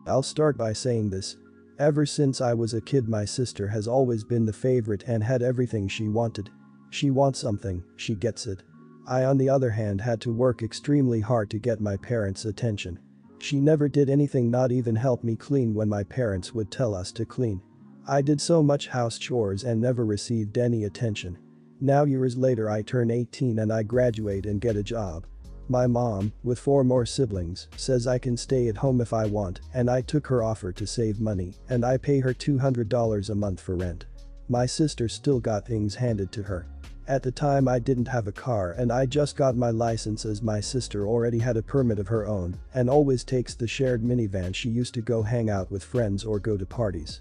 I'll start by saying this. Ever since I was a kid, my sister has always been the favorite and had everything she wanted. She wants something, she gets it. I on the other hand had to work extremely hard to get my parents' attention. She never did anything, not even help me clean when my parents would tell us to clean. I did so much house chores and never received any attention. Now years later I turn 18 and I graduate and get a job. My mom, with 4 more siblings, says I can stay at home if I want, and I took her offer to save money, and I pay her $200 a month for rent. My sister still got things handed to her. At the time I didn't have a car and I just got my license, as my sister already had a permit of her own and always takes the shared minivan she used to go hang out with friends or go to parties.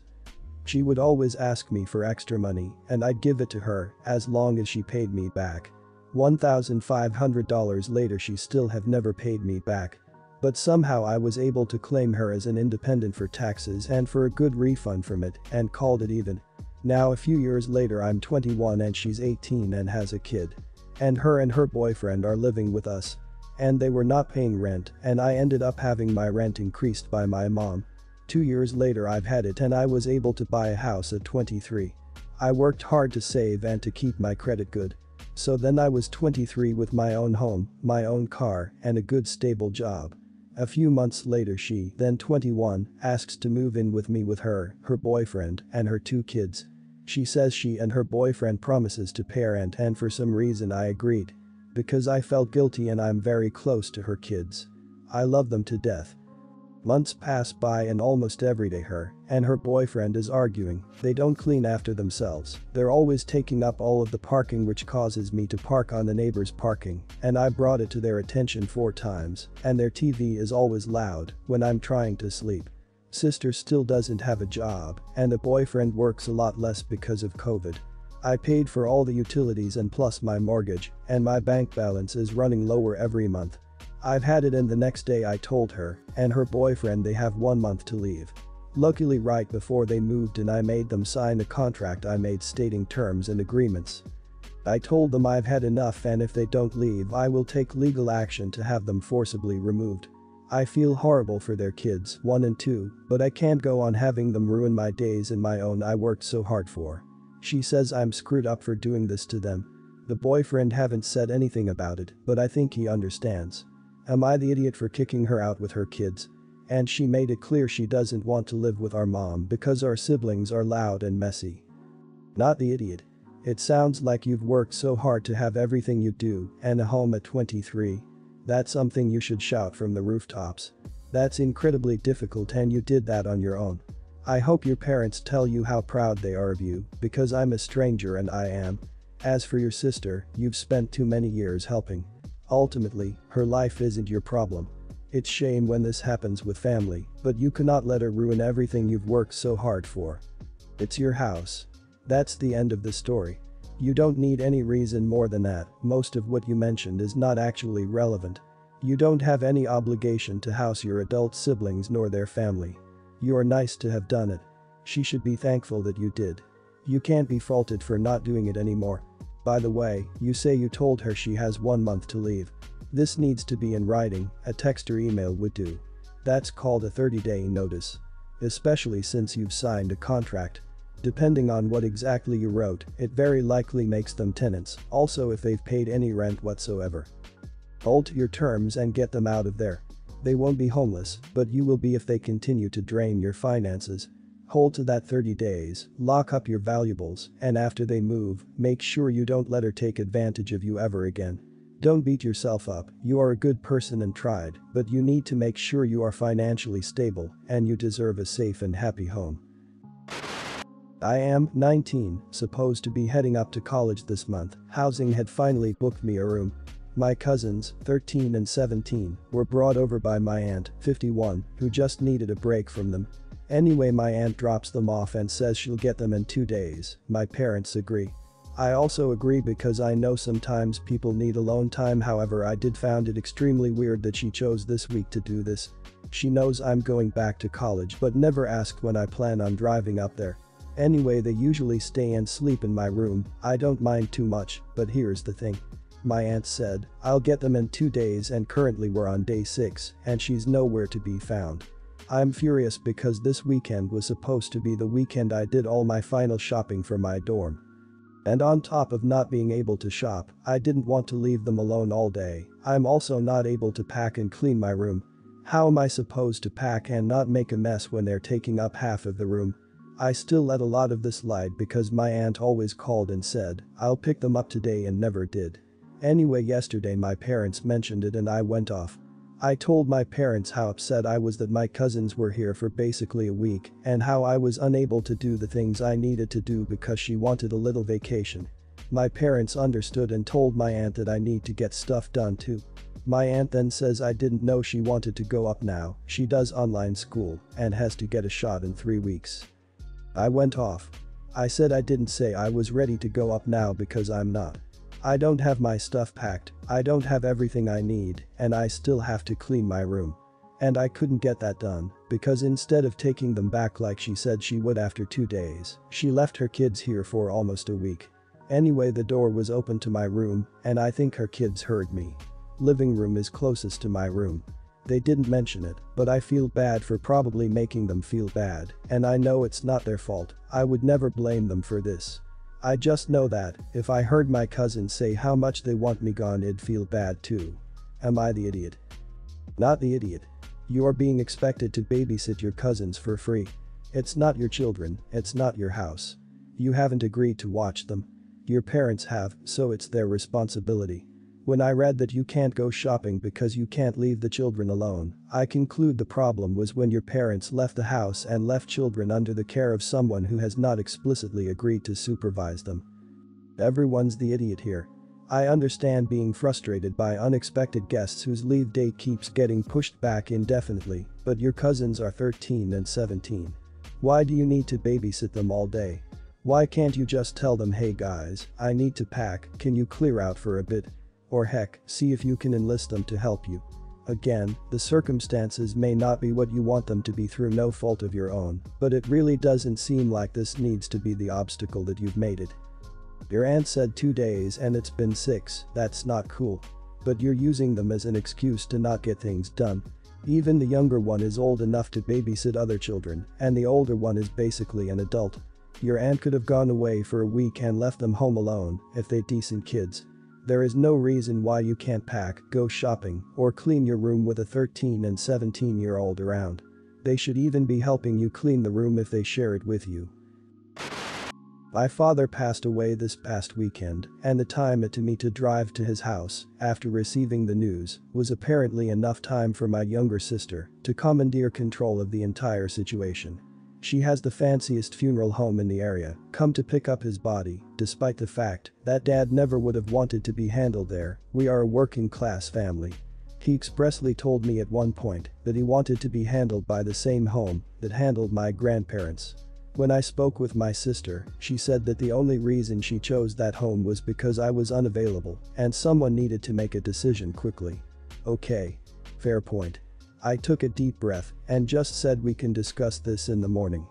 She would always ask me for extra money and I'd give it to her as long as she paid me back. $1,500 later she still have never paid me back. But somehow I was able to claim her as an independent for taxes and for a good refund from it and called it even. Now a few years later I'm 21 and she's 18 and has a kid. And her boyfriend are living with us. And they were not paying rent and I ended up having my rent increased by my mom. 2 years later I've had it and I was able to buy a house at 23. I worked hard to save and to keep my credit good. So then I was 23 with my own home, my own car, and a good stable job. A few months later she, then 21, asks to move in with me with her boyfriend, and her 2 kids. She says she and her boyfriend promises to parent and for some reason I agreed. Because I felt guilty and I'm very close to her kids. I love them to death. Months pass by and almost every day her and her boyfriend is arguing. They don't clean after themselves. They're always taking up all of the parking, which causes me to park on the neighbor's parking, and I brought it to their attention 4 times, and their TV is always loud when I'm trying to sleep. Sister still doesn't have a job and the boyfriend works a lot less because of COVID. I paid for all the utilities and plus my mortgage, and my bank balance is running lower every month. I've had it, and the next day I told her and her boyfriend they have 1 month to leave. Luckily right before they moved in I made them sign a contract I made stating terms and agreements. I told them I've had enough and if they don't leave I will take legal action to have them forcibly removed. I feel horrible for their kids, 1 and 2, but I can't go on having them ruin my days and my own I worked so hard for. She says I'm screwed up for doing this to them. The boyfriend haven't said anything about it, but I think he understands. Am I the idiot for kicking her out with her kids? And she made it clear she doesn't want to live with our mom because our siblings are loud and messy. Not the idiot. It sounds like you've worked so hard to have everything you do and a home at 23. That's something you should shout from the rooftops. That's incredibly difficult and you did that on your own. I hope your parents tell you how proud they are of you, because I'm a stranger and I am. As for your sister, you've spent too many years helping. Ultimately, her life isn't your problem. It's shame when this happens with family, but you cannot let her ruin everything you've worked so hard for. It's your house. That's the end of the story. You don't need any reason more than that. Most of what you mentioned is not actually relevant. You don't have any obligation to house your adult siblings nor their family. You are nice to have done it. She should be thankful that you did. You can't be faulted for not doing it anymore. By the way, you say you told her she has 1 month to leave. This needs to be in writing, a text or email would do. That's called a 30-day notice. Especially since you've signed a contract. Depending on what exactly you wrote, it very likely makes them tenants, also if they've paid any rent whatsoever. Alter your terms and get them out of there. They won't be homeless, but you will be if they continue to drain your finances. Hold to that 30 days, lock up your valuables, and after they move, make sure you don't let her take advantage of you ever again. Don't beat yourself up, you are a good person and tried, but you need to make sure you are financially stable and you deserve a safe and happy home. I am 19, supposed to be heading up to college this month. Housing had finally booked me a room. My cousins, 13 and 17, were brought over by my aunt, 51, who just needed a break from them. Anyway, my aunt drops them off and says she'll get them in 2 days. My parents agree. I also agree because I know sometimes people need alone time. However, I did found it extremely weird that she chose this week to do this. She knows I'm going back to college but never asked when I plan on driving up there. Anyway, they usually stay and sleep in my room. I don't mind too much, but here's the thing. My aunt said, I'll get them in 2 days and currently we're on day 6 and she's nowhere to be found. I'm furious because this weekend was supposed to be the weekend I did all my final shopping for my dorm. And on top of not being able to shop, I didn't want to leave them alone all day. I'm also not able to pack and clean my room. How am I supposed to pack and not make a mess when they're taking up half of the room? I still let a lot of this slide because my aunt always called and said, "I'll pick them up today," and never did. Anyway, yesterday my parents mentioned it and I went off. I told my parents how upset I was that my cousins were here for basically a week and how I was unable to do the things I needed to do because she wanted a little vacation. My parents understood and told my aunt that I need to get stuff done too. My aunt then says I didn't know she wanted to go up now, she does online school and has to get a shot in 3 weeks. I went off. I said I didn't say I was ready to go up now because I'm not. I don't have my stuff packed, I don't have everything I need, and I still have to clean my room. And I couldn't get that done because instead of taking them back like she said she would after 2 days, she left her kids here for almost a week. Anyway, the door was open to my room and I think her kids heard me. Living room is closest to my room. They didn't mention it, but I feel bad for probably making them feel bad, and I know it's not their fault. I would never blame them for this. I just know that if I heard my cousin say how much they want me gone, I'd feel bad too. Am I the idiot? Not the idiot. You are being expected to babysit your cousins for free. It's not your children, it's not your house. You haven't agreed to watch them. Your parents have, so it's their responsibility. When I read that you can't go shopping because you can't leave the children alone, I conclude the problem was when your parents left the house and left children under the care of someone who has not explicitly agreed to supervise them. Everyone's the idiot here. I understand being frustrated by unexpected guests whose leave date keeps getting pushed back indefinitely, but your cousins are 13 and 17. Why do you need to babysit them all day? Why can't you just tell them, "Hey guys, I need to pack, can you clear out for a bit?" Or heck, see if you can enlist them to help you. Again, the circumstances may not be what you want them to be through no fault of your own, but it really doesn't seem like this needs to be the obstacle that you've made it. Your aunt said 2 days and it's been 6, that's not cool. But you're using them as an excuse to not get things done. Even the younger one is old enough to babysit other children, and the older one is basically an adult. Your aunt could have gone away for a week and left them home alone if they're decent kids. There is no reason why you can't pack, go shopping, or clean your room with a 13 and 17-year-old around. They should even be helping you clean the room if they share it with you. My father passed away this past weekend, and the time it took me to drive to his house after receiving the news was apparently enough time for my younger sister to commandeer control of the entire situation. She has the fanciest funeral home in the area, come to pick up his body, despite the fact that Dad never would have wanted to be handled there. We are a working class family. He expressly told me at one point that he wanted to be handled by the same home that handled my grandparents. When I spoke with my sister, she said that the only reason she chose that home was because I was unavailable and someone needed to make a decision quickly. Okay. Fair point. I took a deep breath and just said we can discuss this in the morning.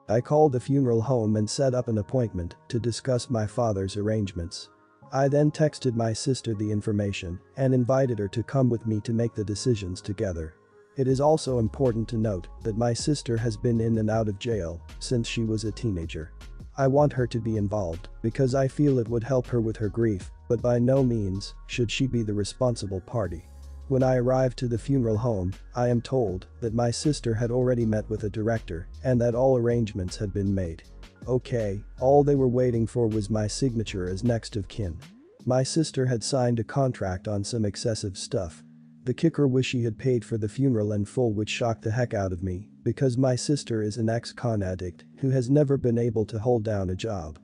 I called the funeral home and set up an appointment to discuss my father's arrangements. I then texted my sister the information and invited her to come with me to make the decisions together. It is also important to note that my sister has been in and out of jail since she was a teenager. I want her to be involved because I feel it would help her with her grief, but by no means should she be the responsible party. When I arrived to the funeral home, I am told that my sister had already met with a director and that all arrangements had been made. Okay, all they were waiting for was my signature as next of kin. My sister had signed a contract on some excessive stuff. The kicker was she had paid for the funeral in full, which shocked the heck out of me because my sister is an ex-con addict who has never been able to hold down a job.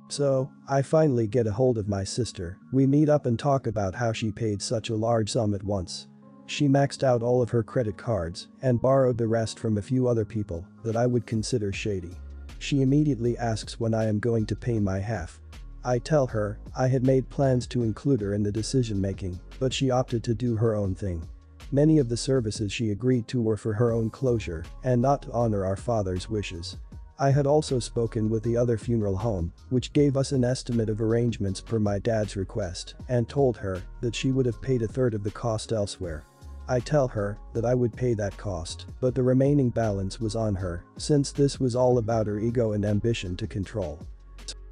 So, I finally get a hold of my sister. We meet up and talk about how she paid such a large sum at once. She maxed out all of her credit cards and borrowed the rest from a few other people that I would consider shady. She immediately asks when I am going to pay my half. I tell her I had made plans to include her in the decision making, but she opted to do her own thing. Many of the services she agreed to were for her own closure and not to honor our father's wishes. I had also spoken with the other funeral home, which gave us an estimate of arrangements per my dad's request, and told her that she would have paid a third of the cost elsewhere. I tell her that I would pay that cost, but the remaining balance was on her, since this was all about her ego and ambition to control.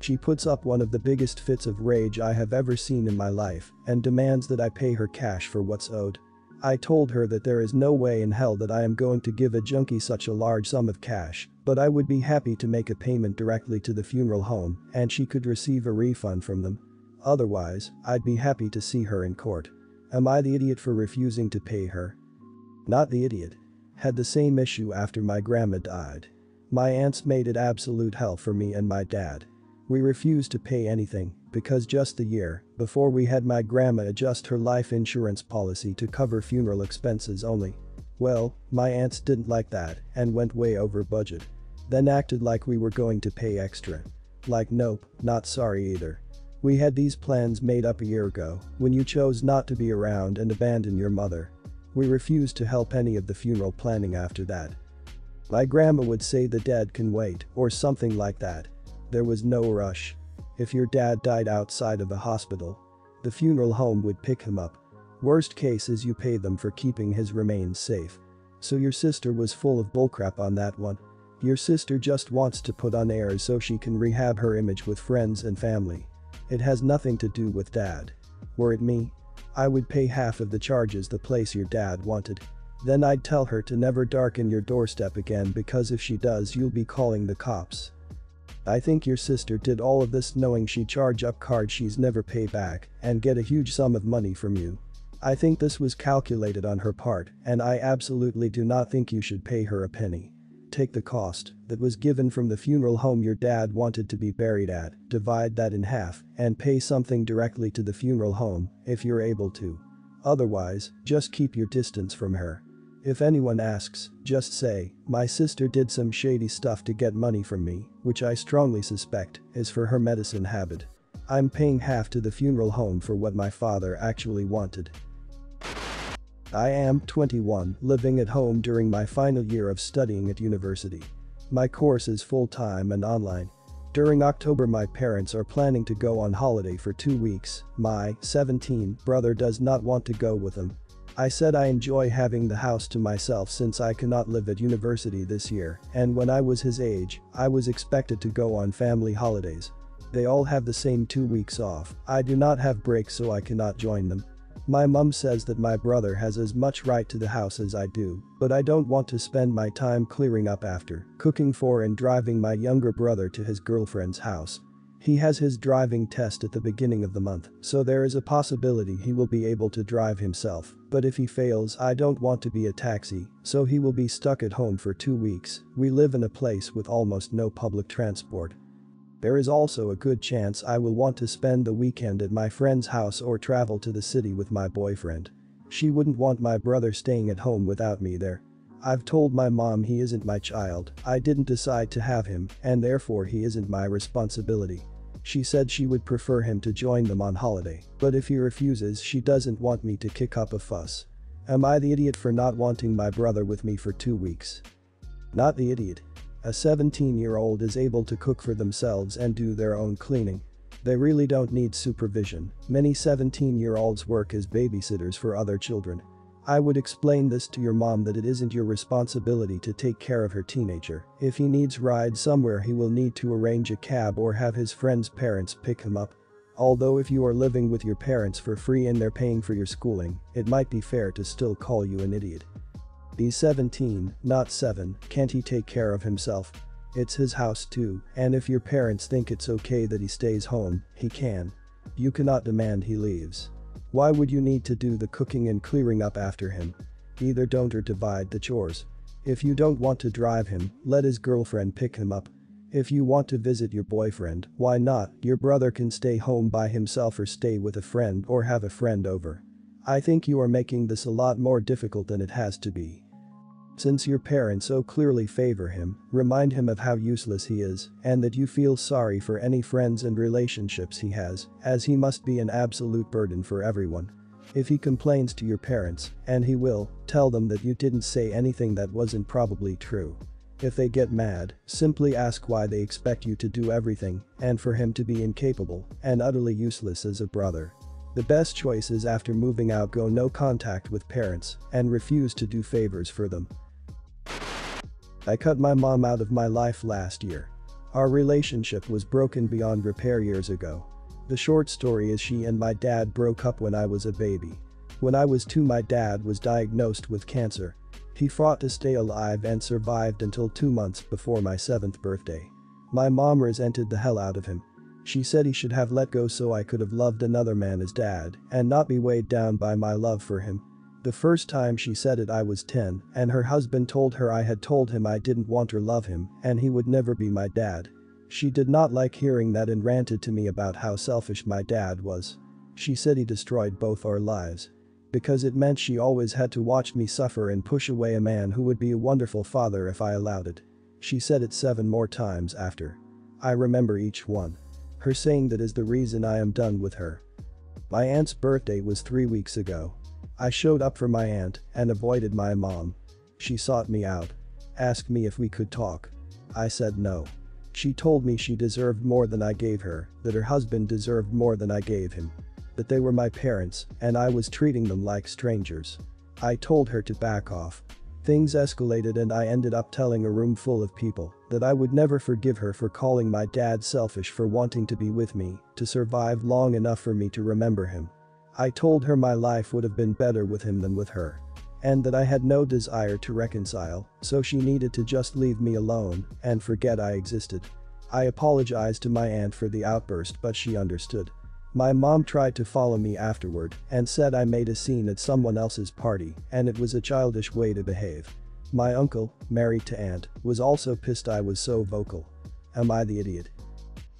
She puts up one of the biggest fits of rage I have ever seen in my life and demands that I pay her cash for what's owed. I told her that there is no way in hell that I am going to give a junkie such a large sum of cash, but I would be happy to make a payment directly to the funeral home and she could receive a refund from them. Otherwise, I'd be happy to see her in court. Am I the idiot for refusing to pay her? Not the idiot. Had the same issue after my grandma died. My aunts made it absolute hell for me and my dad. We refused to pay anything because just the year before we had my grandma adjust her life insurance policy to cover funeral expenses only. Well, my aunts didn't like that and went way over budget. Then acted like we were going to pay extra. Like nope, not sorry either. We had these plans made up a year ago when you chose not to be around and abandon your mother. We refused to help any of the funeral planning after that. My grandma would say the dead can wait or something like that. There was no rush. If your dad died outside of a hospital, the funeral home would pick him up. Worst case is you pay them for keeping his remains safe. So your sister was full of bullcrap on that one. Your sister just wants to put on airs so she can rehab her image with friends and family. It has nothing to do with dad. Were it me, I would pay half of the charges the place your dad wanted. Then I'd tell her to never darken your doorstep again because if she does you'll be calling the cops. I think your sister did all of this knowing she'd charge up cards she's never pay back and get a huge sum of money from you. I think this was calculated on her part and I absolutely do not think you should pay her a penny. Take the cost that was given from the funeral home your dad wanted to be buried at, divide that in half, and pay something directly to the funeral home if you're able to. Otherwise, just keep your distance from her. If anyone asks, just say, my sister did some shady stuff to get money from me, which I strongly suspect is for her medicine habit. I'm paying half to the funeral home for what my father actually wanted. I am 21, living at home during my final year of studying at university. My course is full-time and online. During October my parents are planning to go on holiday for 2 weeks. My 17 brother does not want to go with them. I said I enjoy having the house to myself since I cannot live at university this year, and when I was his age, I was expected to go on family holidays. They all have the same 2 weeks off. I do not have breaks so I cannot join them. My mum says that my brother has as much right to the house as I do, but I don't want to spend my time clearing up after, cooking for and driving my younger brother to his girlfriend's house. He has his driving test at the beginning of the month, so there is a possibility he will be able to drive himself, but if he fails I don't want to be a taxi, so he will be stuck at home for 2 weeks. We live in a place with almost no public transport. There is also a good chance I will want to spend the weekend at my friend's house or travel to the city with my boyfriend. She wouldn't want my brother staying at home without me there. I've told my mom he isn't my child, I didn't decide to have him, and therefore he isn't my responsibility. She said she would prefer him to join them on holiday, but if he refuses she doesn't want me to kick up a fuss. Am I the idiot for not wanting my brother with me for 2 weeks? Not the idiot. A 17-year-old is able to cook for themselves and do their own cleaning. They really don't need supervision. Many 17-year-olds work as babysitters for other children. I would explain this to your mom that it isn't your responsibility to take care of her teenager. If he needs rides somewhere he will need to arrange a cab or have his friend's parents pick him up. Although if you are living with your parents for free and they're paying for your schooling, it might be fair to still call you an idiot. He's 17, not 7, can't he take care of himself? It's his house too, and if your parents think it's okay that he stays home, he can. You cannot demand he leaves. Why would you need to do the cooking and clearing up after him? Either don't or divide the chores. If you don't want to drive him, let his girlfriend pick him up. If you want to visit your boyfriend, why not? Your brother can stay home by himself or stay with a friend or have a friend over. I think you are making this a lot more difficult than it has to be. Since your parents so clearly favor him, remind him of how useless he is and that you feel sorry for any friends and relationships he has, as he must be an absolute burden for everyone. If he complains to your parents, and he will, tell them that you didn't say anything that wasn't probably true. If they get mad, simply ask why they expect you to do everything and for him to be incapable and utterly useless as a brother. The best choice is after moving out go no contact with parents and refuse to do favors for them. I cut my mom out of my life last year. Our relationship was broken beyond repair years ago. The short story is she and my dad broke up when I was a baby. When I was 2 my dad was diagnosed with cancer. He fought to stay alive and survived until 2 months before my 7th birthday. My mom resented the hell out of him. She said he should have let go so I could have loved another man as dad and not be weighed down by my love for him. The first time she said it I was 10 and her husband told her I had told him I didn't want or love him and he would never be my dad. She did not like hearing that and ranted to me about how selfish my dad was. She said he destroyed both our lives. Because it meant she always had to watch me suffer and push away a man who would be a wonderful father if I allowed it. She said it 7 more times after. I remember each one. Her saying that is the reason I am done with her. My aunt's birthday was 3 weeks ago. I showed up for my aunt and avoided my mom. She sought me out. Asked me if we could talk. I said no. She told me she deserved more than I gave her, that her husband deserved more than I gave him. That they were my parents and I was treating them like strangers. I told her to back off. Things escalated and I ended up telling a room full of people that I would never forgive her for calling my dad selfish for wanting to be with me, to survive long enough for me to remember him. I told her my life would have been better with him than with her. And that I had no desire to reconcile, so she needed to just leave me alone and forget I existed. I apologized to my aunt for the outburst but she understood. My mom tried to follow me afterward and said I made a scene at someone else's party and it was a childish way to behave. My uncle, married to aunt, was also pissed I was so vocal. Am I the idiot?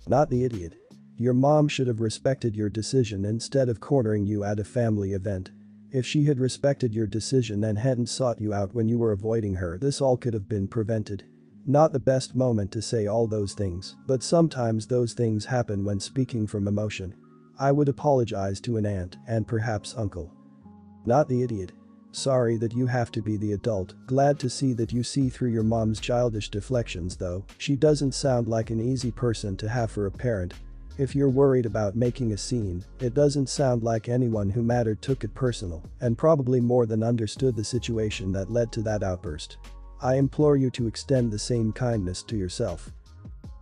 Not the idiot. Your mom should have respected your decision instead of cornering you at a family event. If she had respected your decision and hadn't sought you out when you were avoiding her, this all could have been prevented. Not the best moment to say all those things, but sometimes those things happen when speaking from emotion. I would apologize to an aunt and perhaps uncle. Not the idiot. Sorry that you have to be the adult, glad to see that you see through your mom's childish deflections though, she doesn't sound like an easy person to have for a parent. If you're worried about making a scene, it doesn't sound like anyone who mattered took it personal and probably more than understood the situation that led to that outburst. I implore you to extend the same kindness to yourself.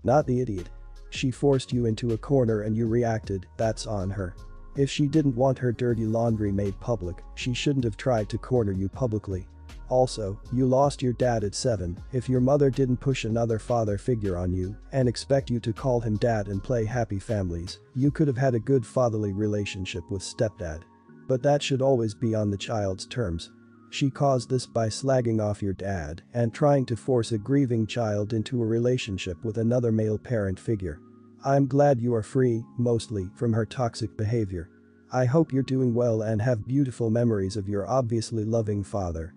Not the idiot. She forced you into a corner and you reacted, that's on her. If she didn't want her dirty laundry made public, she shouldn't have tried to corner you publicly. Also, you lost your dad at 7, if your mother didn't push another father figure on you and expect you to call him dad and play happy families, you could have had a good fatherly relationship with stepdad. But that should always be on the child's terms. She caused this by slagging off your dad and trying to force a grieving child into a relationship with another male parent figure. I'm glad you are free, mostly, from her toxic behavior. I hope you're doing well and have beautiful memories of your obviously loving father.